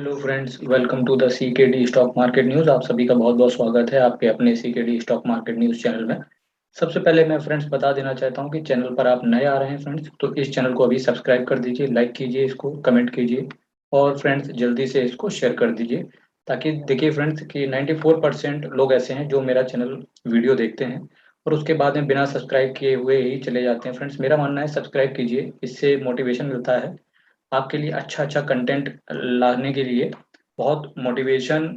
Hello friends, welcome to the CKD stock market news. आप सभी का बहुत बहुत स्वागत है आपके अपने CKD stock market news channel में। सबसे पहले मैं फ्रेंड्स बता देना चाहता हूं कि चैनल पर आप नए आ रहे हैं फ्रेंड्स, तो इस चैनल को अभी सब्सक्राइब कर दीजिए, लाइक कीजिए, इसको कमेंट कीजिए और फ्रेंड्स जल्दी से इसको शेयर कर दीजिए। ताकि देखिए फ्रेंड्स कि 94% लोग ऐसे हैं जो मेरा चैनल वीडियो देखते हैं और उसके बाद में बिना सब्सक्राइब किए हुए ही चले जाते हैं। फ्रेंड्स मेरा मानना है सब्सक्राइब कीजिए, इससे मोटिवेशन मिलता है आपके लिए, अच्छा अच्छा कंटेंट लाने के लिए बहुत मोटिवेशन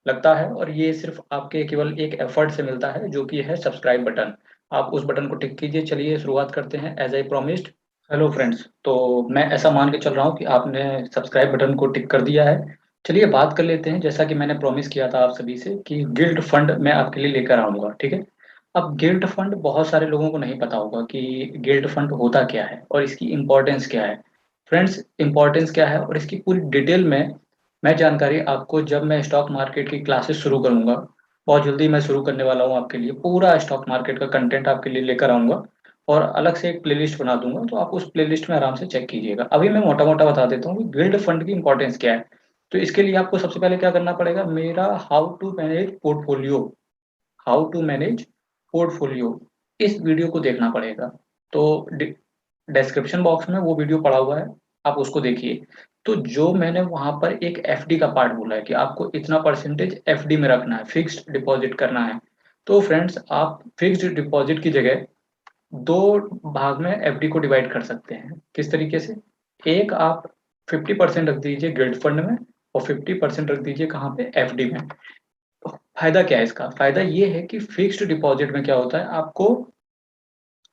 लगता है। और ये सिर्फ आपके केवल एक एफर्ट से मिलता है जो कि है सब्सक्राइब बटन। आप उस बटन को टिक कीजिए। चलिए शुरुआत करते हैं as I promised. Hello friends, तो मैं ऐसा मान के चल रहा हूँ कि आपने सब्सक्राइब बटन को टिक कर दिया है। चलिए बात कर लेते हैं, जैसा कि मैंने प्रॉमिस किया था आप सभी से कि गिल्ड फंड मैं आपके लिए लेकर आऊंगा, ठीक है। अब गिल्ड फंड बहुत सारे लोगों को नहीं पता होगा कि गिल्ड फंड होता क्या है और इसकी इम्पोर्टेंस क्या है। फ्रेंड्स इम्पोर्टेंस क्या है और इसकी पूरी डिटेल में मैं जानकारी आपको जब मैं स्टॉक मार्केट की क्लासेस शुरू करूंगा, बहुत जल्दी मैं शुरू करने वाला हूँ आपके लिए, पूरा स्टॉक मार्केट का कंटेंट आपके लिए लेकर आऊंगा और अलग से एक प्लेलिस्ट बना दूंगा, तो आप उस प्लेलिस्ट में आराम से चेक कीजिएगा। अभी मैं मोटा मोटा बता देता हूँ कि गिल्ड फंड की इंपॉर्टेंस क्या है। तो इसके लिए आपको सबसे पहले क्या करना पड़ेगा, मेरा हाउ टू मैनेज पोर्टफोलियो इस वीडियो को देखना पड़ेगा। तो डिस्क्रिप्शन बॉक्स में वो वीडियो पड़ा हुआ है, आप उसको देखिए। तो जो मैंने वहां पर एक एफडी का पार्ट बोला है कि आपको इतना परसेंटेज एफडी में रखना है, फिक्स्ड डिपॉजिट करना है। तो फ्रेंड्स आप फिक्स्ड डिपॉजिट की जगह दो भाग में एफडी को डिवाइड कर सकते हैं। किस तरीके से, एक आप 50% रख दीजिए गिल्ड फंड में और 50% रख दीजिए कहाँ पे, एफडी में। तो फायदा क्या है इसका, फायदा ये है कि फिक्स्ड डिपॉजिट में क्या होता है, आपको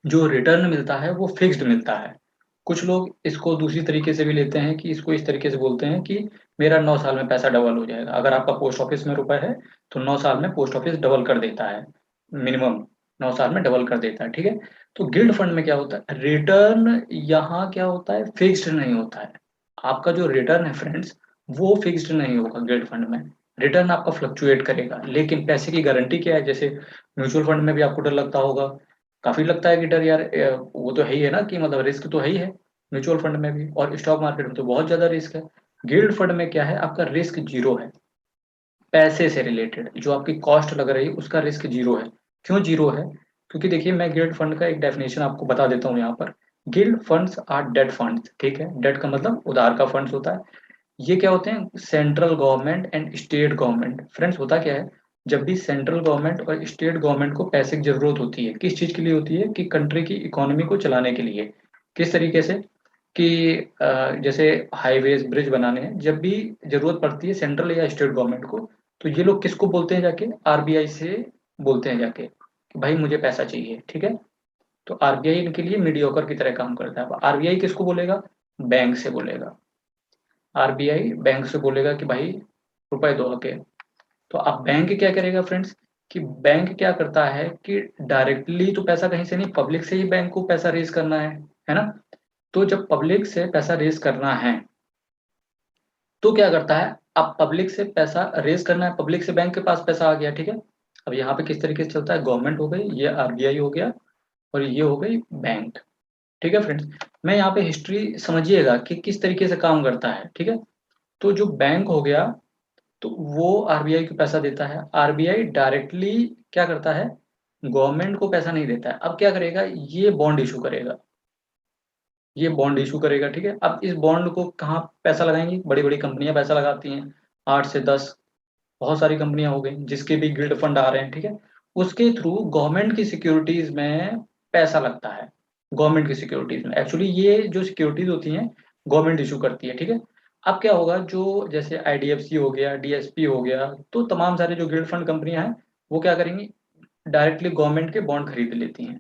जो रिटर्न मिलता है वो फिक्स्ड मिलता है। कुछ लोग इसको दूसरी तरीके से भी लेते हैं कि इसको इस तरीके से बोलते हैं कि मेरा 9 साल में पैसा डबल हो जाएगा। अगर आपका पोस्ट ऑफिस में रुपए है तो 9 साल में पोस्ट ऑफिस डबल कर देता है, मिनिमम 9 साल में डबल कर देता है, ठीक है। तो गिल्ड फंड में क्या होता है, रिटर्न यहाँ क्या होता है, फिक्स्ड नहीं होता है। आपका जो रिटर्न है फ्रेंड्स वो फिक्स्ड नहीं होगा गिल्ड फंड में। रिटर्न आपका फ्लक्चुएट करेगा, लेकिन पैसे की गारंटी क्या है। जैसे म्यूचुअल फंड में भी आपको डर लगता होगा, काफी लगता है कि डर यार, वो तो है ही है ना, कि मतलब रिस्क तो है ही है म्यूचुअल फंड में भी, और स्टॉक मार्केट में तो बहुत ज्यादा रिस्क है। गिल्ड फंड में क्या है, आपका रिस्क जीरो है। पैसे से रिलेटेड जो आपकी कॉस्ट लग रही है उसका रिस्क जीरो है। क्यों जीरो है, क्योंकि देखिए मैं गिल्ड फंड का एक डेफिनेशन आपको बता देता हूँ यहाँ पर। Gilt funds are debt funds, ठीक है। डेट का मतलब उधार का फंड्स होता है। ये क्या होते हैं, central government and state government. Friends होता क्या है, जब भी सेंट्रल गवर्नमेंट और स्टेट गवर्नमेंट को पैसे की जरूरत होती है, किस चीज के लिए होती है, कि कंट्री की इकोनॉमी को चलाने के लिए। किस तरीके से, कि जैसे हाईवेज ब्रिज बनाने हैं, जब भी जरूरत पड़ती है सेंट्रल या स्टेट गवर्नमेंट को, तो ये लोग किसको बोलते हैं, जाके आरबीआई से बोलते हैं जाके कि भाई मुझे पैसा चाहिए, ठीक है। तो आरबीआई इनके लिए मीडियोकर की तरह काम करता है। आरबीआई किसको बोलेगा, बैंक से बोलेगा। आरबीआई बैंक से बोलेगा कि भाई रुपए दो आके। तो अब बैंक क्या करेगा फ्रेंड्स, कि बैंक क्या करता है कि डायरेक्टली तो पैसा कहीं से नहीं, पब्लिक से ही बैंक को पैसा रेज करना है ना। तो जब पब्लिक से पैसा रेज करना है तो क्या करता है, अब पब्लिक से पैसा रेज करना है, पब्लिक से बैंक के पास पैसा आ गया, ठीक है। अब यहाँ पे किस तरीके से चलता है, गवर्नमेंट हो गई, ये आरबीआई हो गया और ये हो गई बैंक, ठीक है फ्रेंड्स। मैं यहाँ पे हिस्ट्री समझिएगा कि किस तरीके से काम करता है, ठीक है। तो जो बैंक हो गया, तो वो आरबीआई को पैसा देता है। आरबीआई डायरेक्टली क्या करता है, गवर्नमेंट को पैसा नहीं देता है। अब क्या करेगा, ये बॉन्ड इशू करेगा, ये बॉन्ड इशू करेगा, ठीक है। अब इस बॉन्ड को कहाँ पैसा लगाएंगी, बड़ी बड़ी कंपनियां पैसा लगाती हैं, 8 से 10, बहुत सारी कंपनियां हो गई जिसके भी गिल्ड फंड आ रहे हैं, ठीक है। उसके थ्रू गवर्नमेंट की सिक्योरिटीज में पैसा लगता है। गवर्नमेंट की सिक्योरिटीज में एक्चुअली ये जो सिक्योरिटीज होती हैं गवर्नमेंट इशू करती है, ठीक है। अब क्या होगा, जो जैसे आईडीएफसी हो गया, डीएसपी हो गया, तो तमाम सारे जो गिल्ड फंड कंपनियां हैं वो क्या करेंगी, डायरेक्टली गवर्नमेंट के बॉन्ड खरीद लेती हैं।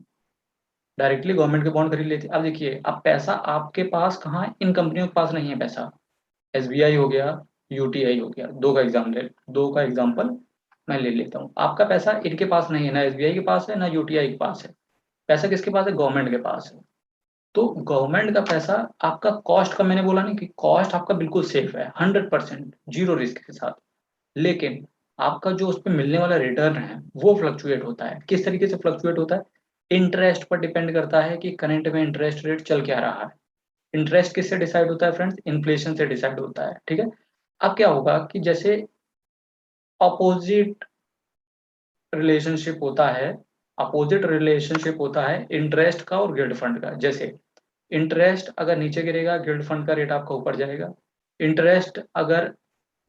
डायरेक्टली गवर्नमेंट के बॉन्ड खरीद लेती है। अब देखिए, अब पैसा आपके पास कहाँ है, इन कंपनियों के पास नहीं है पैसा। एसबीआई हो गया, यूटीआई हो गया, दो का एग्जाम्पल मैं ले लेता हूँ। आपका पैसा इनके पास नहीं है, ना एसबीआई के पास है ना यूटीआई के पास है। पैसा किसके पास है, गवर्नमेंट के पास है। तो गवर्नमेंट का पैसा, आपका कॉस्ट का मैंने बोला नहीं कि कॉस्ट आपका बिल्कुल सेफ है, 100% जीरो रिस्क के साथ। लेकिन आपका जो उस पर मिलने वाला रिटर्न है वो फ्लक्चुएट होता है। किस तरीके से फ्लक्चुएट होता है, इंटरेस्ट पर डिपेंड करता है कि करंट में इंटरेस्ट रेट चल क्या रहा है। इंटरेस्ट किससे डिसाइड होता है फ्रेंड्स, इन्फ्लेशन से डिसाइड होता है, ठीक है। अब क्या होगा कि जैसे अपोजिट रिलेशनशिप होता है, अपोजिट रिलेशनशिप होता है इंटरेस्ट का और गिल्ड फंड का। जैसे इंटरेस्ट अगर नीचे गिरेगा, गिल्ड फंड का रेट आपका ऊपर जाएगा। इंटरेस्ट अगर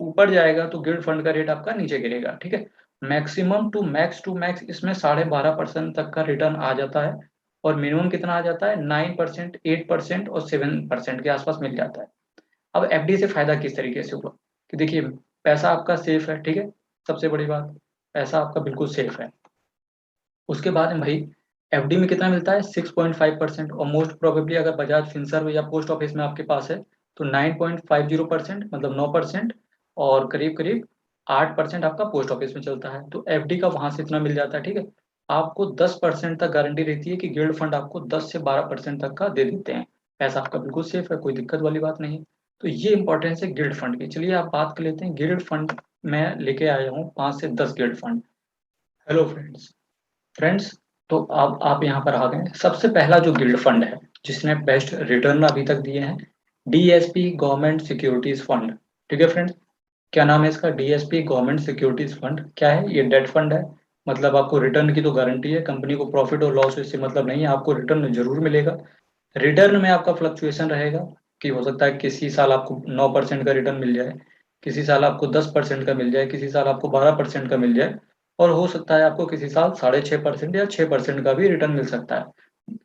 ऊपर जाएगा तो गिल्ड फंड का रेट आपका नीचे गिरेगा। ठीक है, मैक्सिमम टू मैक्स इसमें 12.5% तक का रिटर्न आ जाता है, और मिनिमम कितना आ जाता है, 9%, 8% और 7% के आसपास मिल जाता है। अब एफडी से फायदा किस तरीके से हुआ कि देखिए, पैसा आपका सेफ है। ठीक है, सबसे बड़ी बात, पैसा आपका बिल्कुल सेफ है। उसके बाद में भाई, एफडी में कितना मिलता है, 6.5%, और मोस्ट प्रोबेबली अगर बजाज फिनसर्व या पोस्ट ऑफिस में आपके पास है तो 9.50%, मतलब 9%, और करीब करीब 8% आपका पोस्ट ऑफिस में चलता है, तो एफडी का वहां से इतना मिल जाता है। ठीक है, आपको 10% तक गारंटी रहती है कि गिल्ड फंड आपको 10 से 12% तक का दे देते हैं। पैसा आपका बिल्कुल सेफ है, कोई दिक्कत वाली बात नहीं। तो ये इंपॉर्टेंस है गिल्ड फंड की। चलिए आप बात कर लेते हैं गिल्ड फंड। मैं लेके आया हूँ 5 से 10 gilt fund. Hello friends. Friends, तो अब आप यहाँ पर आ गए। सबसे पहला जो गिल्ड फंड है जिसने बेस्ट रिटर्न अभी तक दिए हैं, डीएसपी गवर्नमेंट सिक्योरिटीज फंड। ठीक है फ्रेंड्स, क्या नाम है इसका, डीएसपी गवर्नमेंट सिक्योरिटीज फंड। क्या है ये, डेट फंड है। मतलब आपको रिटर्न की तो गारंटी है, कंपनी को प्रॉफिट और लॉस इससे मतलब नहीं है, आपको रिटर्न जरूर मिलेगा। रिटर्न में आपका फ्लक्चुएशन रहेगा कि हो सकता है किसी साल आपको 9% का रिटर्न मिल जाए, किसी साल आपको 10% का मिल जाए, किसी साल आपको 12% का मिल जाए, और हो सकता है आपको किसी साल 6.5% या 6% का भी रिटर्न मिल सकता है।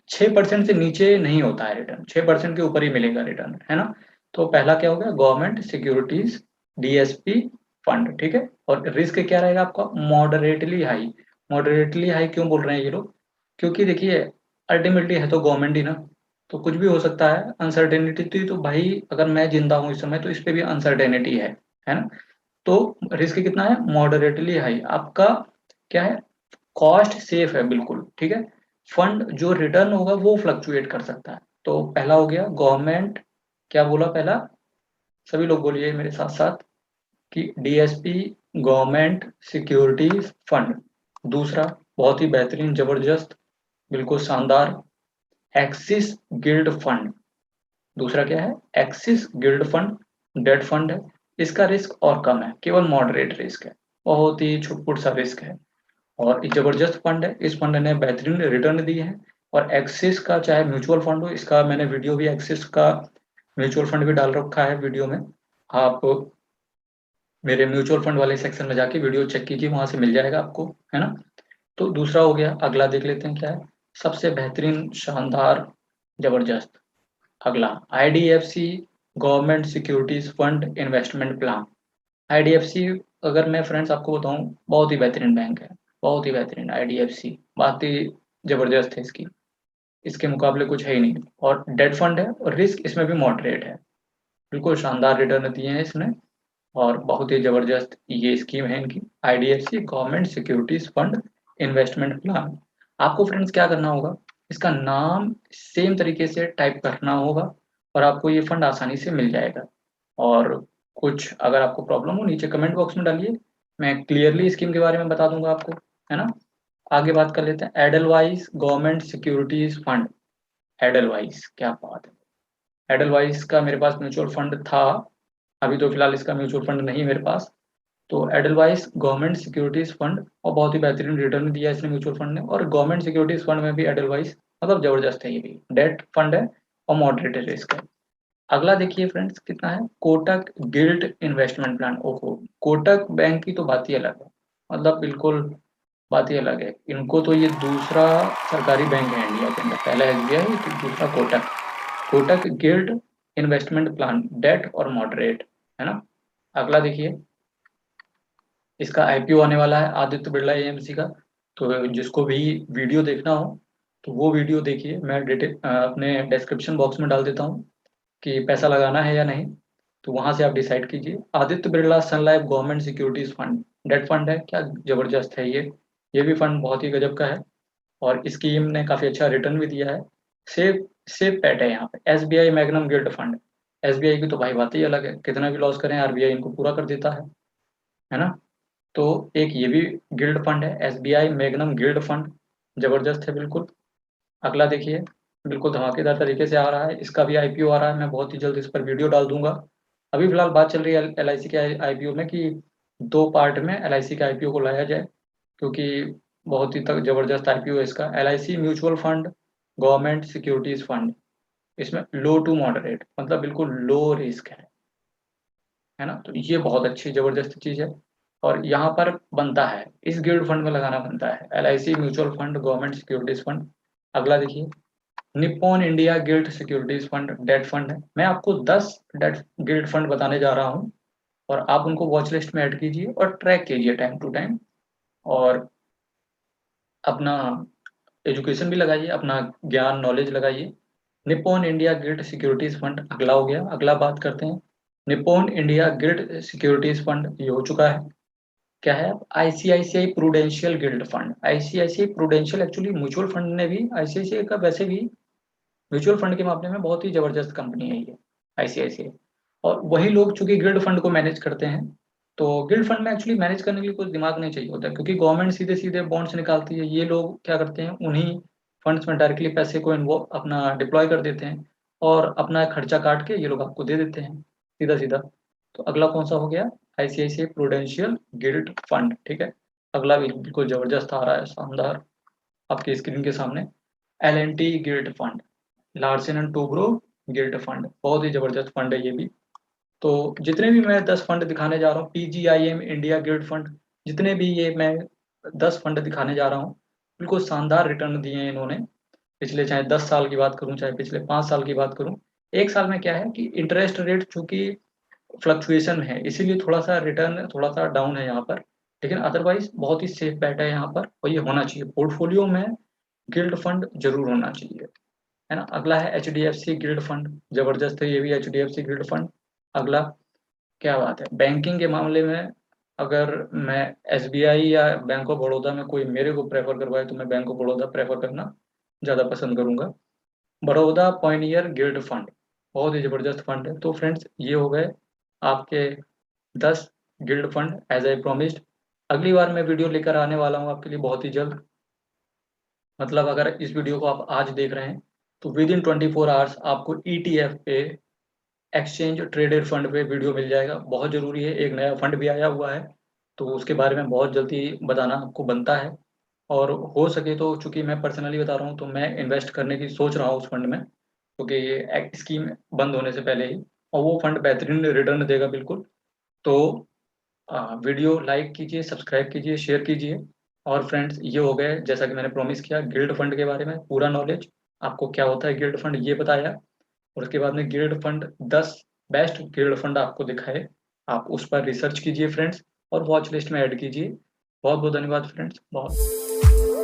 6% से नीचे नहीं होता है रिटर्न, 6% के ऊपर ही मिलेगा रिटर्न, है ना। तो पहला क्या हो गया, गवर्नमेंट सिक्योरिटीज डीएसपी फंड। ठीक है, और रिस्क क्या रहेगा आपका, मॉडरेटली हाई। मॉडरेटली हाई क्यों बोल रहे हैं ये लोग, क्योंकि देखिए अल्टीमेटली है तो गवर्नमेंट ही ना, तो कुछ भी हो सकता है। अनसर्टेनिटी थी तो भाई, अगर मैं जिंदा हूँ इस समय तो इस पे भी अनसर्टेनिटी है ना। तो रिस्क कितना है, मॉडरेटली हाई। आपका क्या है, कॉस्ट सेफ है बिल्कुल। ठीक है, फंड जो रिटर्न होगा वो फ्लक्चुएट कर सकता है। तो पहला हो गया गवर्नमेंट, क्या बोला पहला, सभी लोग बोलिए मेरे साथ साथ कि डीएसपी गवर्नमेंट सिक्योरिटीज फंड। दूसरा, बहुत ही बेहतरीन, जबरदस्त, बिल्कुल शानदार, एक्सिस गिल्ड फंड। दूसरा क्या है, Axis gilt fund, debt fund है। इसका रिस्क और कम है, केवल मॉडरेट रिस्क है, बहुत ही छुटपुट सा रिस्क है, और एक जबरदस्त फंड है। इस फंड ने बेहतरीन रिटर्न दिए हैं। और एक्सिस का चाहे म्यूचुअल फंड हो, इसका मैंने वीडियो भी एक्सिस का म्यूचुअल फंड भी डाल रखा है वीडियो में। आप मेरे म्यूचुअल फंड वाले सेक्शन में जाके वीडियो चेक कीजिए, वहां से मिल जाएगा आपको, है ना। तो दूसरा हो गया, अगला देख लेते हैं क्या है, सबसे बेहतरीन, शानदार, जबरदस्त। अगला, IDFC government securities fund investment plan. IDFC, अगर मैं फ्रेंड्स आपको बताऊं, बहुत ही बेहतरीन बैंक है, बहुत ही बेहतरीन आईडीएफसी, बात ही जबरदस्त है इसकी, इसके मुकाबले कुछ है ही नहीं। और डेट फंड है, और रिस्क इसमें भी मॉडरेट है, बिल्कुल शानदार रिटर्न दिए हैं इसने। और बहुत ही जबरदस्त ये स्कीम है इनकी, IDFC government securities fund investment plan. आपको फ्रेंड्स क्या करना होगा, इसका नाम सेम तरीके से टाइप करना होगा, और आपको ये फंड आसानी से मिल जाएगा। और कुछ अगर आपको प्रॉब्लम हो, नीचे कमेंट बॉक्स में डालिए, मैं क्लियरली स्कीम के बारे में बता दूंगा आपको, है ना। आगे बात कर लेते हैं, Edelweiss government securities fund. Edelweiss, क्या बात है, एडलवाइज का मेरे पास म्यूचुअल फंड था, अभी तो फिलहाल इसका म्यूचुअल फंड नहीं है मेरे पास। तो एडलवाइस गवर्नमेंट सिक्योरिटीज फंड, और बहुत ही बेहतरीन रिटर्न दिया इसने म्यूचुअल फंड ने, और गवर्नमेंट सिक्योरिटीज फंड में भी एडलवाइस, मतलब जबरदस्त है, ये भी डेट फंड है और मॉडरेट रिस्क है। अगला देखिए फ्रेंड्स कितना है, कोटक गिल्ड इन्वेस्टमेंट प्लान। ओहो, कोटक बैंक की तो बात ही अलग है, मतलब बिल्कुल बात ही अलग है। इनको तो ये दूसरा सरकारी बैंक है इंडिया के अंदर, पहला एसबीआई तो दूसरा Kotak. Kotak gilt investment plan, debt और मॉडरेट, है ना। अगला देखिए, इसका आईपीओ आने वाला है आदित्य बिरला एएमसी का। तो जिसको भी वीडियो देखना हो तो वो वीडियो देखिए, मैं अपने डिस्क्रिप्शन बॉक्स में डाल देता हूँ कि पैसा लगाना है या नहीं, तो वहां से आप डिसाइड कीजिए। Aditya Birla Sun Life government securities fund, debt fund है, क्या जबरदस्त है ये भी फंड बहुत ही गजब का है, और स्कीम ने काफी अच्छा रिटर्न भी दिया है। सेफ सेफ पैट है यहाँ पे, SBI magnum guild fund. SBI की तो भाई बात ही अलग है, कितना भी लॉस करें आरबीआई इनको पूरा कर देता है ना। तो एक ये भी गिल्ड फंड है, एसबीआई मैग्नम गिल्ड फंड, जबरदस्त है बिल्कुल। अगला देखिए, बिल्कुल धमाकेदार तरीके से आ रहा है, इसका भी आईपीओ आ रहा है, मैं बहुत ही जल्द इस पर वीडियो डाल दूंगा। अभी फिलहाल बात चल रही है LIC के IPO में कि 2 पार्ट में LIC के IPO को लाया जाए, क्योंकि बहुत ही तक जबरदस्त IPO है इसका। LIC mutual fund, government securities fund, इसमें लो टू मॉडरेट, मतलब बिल्कुल लो रिस्क है ना। तो ये बहुत अच्छी जबरदस्त चीज है, और यहाँ पर बनता है, इस गिल्ड फंड में लगाना बनता है। LIC mutual fund, government securities fund. अगला देखिए, Nippon India gilt securities fund, debt fund है। मैं आपको 10 डेट गिल्ड फंड बताने जा रहा हूँ, और आप उनको वॉच लिस्ट में ऐड कीजिए और ट्रैक कीजिए टाइम टू टाइम, और अपना एजुकेशन भी लगाइए, अपना ज्ञान नॉलेज लगाइए। Nippon India gilt securities fund अगला हो गया। अगला बात करते हैं, Nippon India gilt securities fund ये हो चुका है। क्या है? ICICI prudential guild fund. ICICI prudential actually mutual fund ने भी, ICICI का वैसे भी म्यूचुअल फंड के मामले में बहुत ही जबरदस्त कंपनी है ये ICICI। और वही लोग चूंकि गिल्ड फंड को मैनेज करते हैं, तो गिल्ड फंड में एक्चुअली मैनेज करने के लिए कुछ दिमाग नहीं चाहिए होता, क्योंकि गवर्नमेंट सीधे सीधे बॉन्ड्स निकालती है। ये लोग क्या करते हैं, उन्हीं फंड्स में डायरेक्टली पैसे को इन्वॉल्व अपना डिप्लॉय कर देते हैं, और अपना खर्चा काट के ये लोग आपको दे देते हैं सीधा सीधा। तो अगला कौन सा हो गया? ICICI प्रूडेंशियल गिल्ड फंड, ठीक है। अगला भी बिल्कुल जबरदस्त आ रहा है, शानदार, आपकी स्क्रीन के सामने। L&T guild fund, Larsen and Toubro guild fund, बहुत ही जबरदस्त फंड है ये भी। तो जितने भी मैं 10 फंड दिखाने जा रहा हूँ, PGIM इंडिया गिल्ड फंड, जितने भी ये मैं 10 फंड दिखाने जा रहा हूँ, बिल्कुल शानदार रिटर्न दिए हैं इन्होंने। पिछले चाहे 10 साल की बात करूँ, चाहे पिछले 5 साल की बात करूँ, एक साल में क्या है कि इंटरेस्ट रेट चूंकि फ्लक्चुएशन है, इसीलिए थोड़ा सा रिटर्न थोड़ा सा डाउन है यहाँ पर, लेकिन अदरवाइज बहुत ही सेफ बैट है यहाँ पर, और ये होना चाहिए पोर्टफोलियो में। गिल्ड फंड जरूर होना चाहिए, है ना। अगला है HDFC गिल्ड फंड, जबरदस्त है ये भी HDFC गिल्ड फंड। अगला, क्या बात है, बैंकिंग के मामले में अगर मैं SBI या बैंक ऑफ बड़ौदा में कोई मेरे को प्रेफर करवाए, तो मैं बैंक ऑफ बड़ौदा प्रेफर करना ज़्यादा पसंद करूंगा। बड़ौदा पॉइनियर गिल्ड फंड, बहुत ही जबरदस्त फंड है। तो फ्रेंड्स, ये हो गए आपके 10 gilt fund as I promised. अगली बार मैं वीडियो लेकर आने वाला हूँ आपके लिए बहुत ही जल्द। मतलब अगर इस वीडियो को आप आज देख रहे हैं, तो विद इन 24 आवर्स आपको ETF पे, एक्सचेंज ट्रेडेड फंड पे वीडियो मिल जाएगा। बहुत जरूरी है, एक नया फंड भी आया हुआ है, तो उसके बारे में बहुत जल्दी बताना आपको बनता है। और हो सके तो, चूंकि मैं पर्सनली बता रहा हूँ, तो मैं इन्वेस्ट करने की सोच रहा हूँ उस फंड में, क्योंकि ये स्कीम बंद होने से पहले ही, और वो फंड बेहतरीन रिटर्न देगा बिल्कुल। तो वीडियो लाइक कीजिए, सब्सक्राइब कीजिए, शेयर कीजिए। और फ्रेंड्स, ये हो गए, जैसा कि मैंने प्रॉमिस किया, गिल्ड फंड के बारे में पूरा नॉलेज, आपको क्या होता है गिल्ड फंड ये बताया, और उसके बाद में guild fund 10 best guild fund आपको दिखाए। आप उस पर रिसर्च कीजिए फ्रेंड्स, और वॉच लिस्ट में ऐड कीजिए। बहुत बहुत धन्यवाद फ्रेंड्स, बहुत।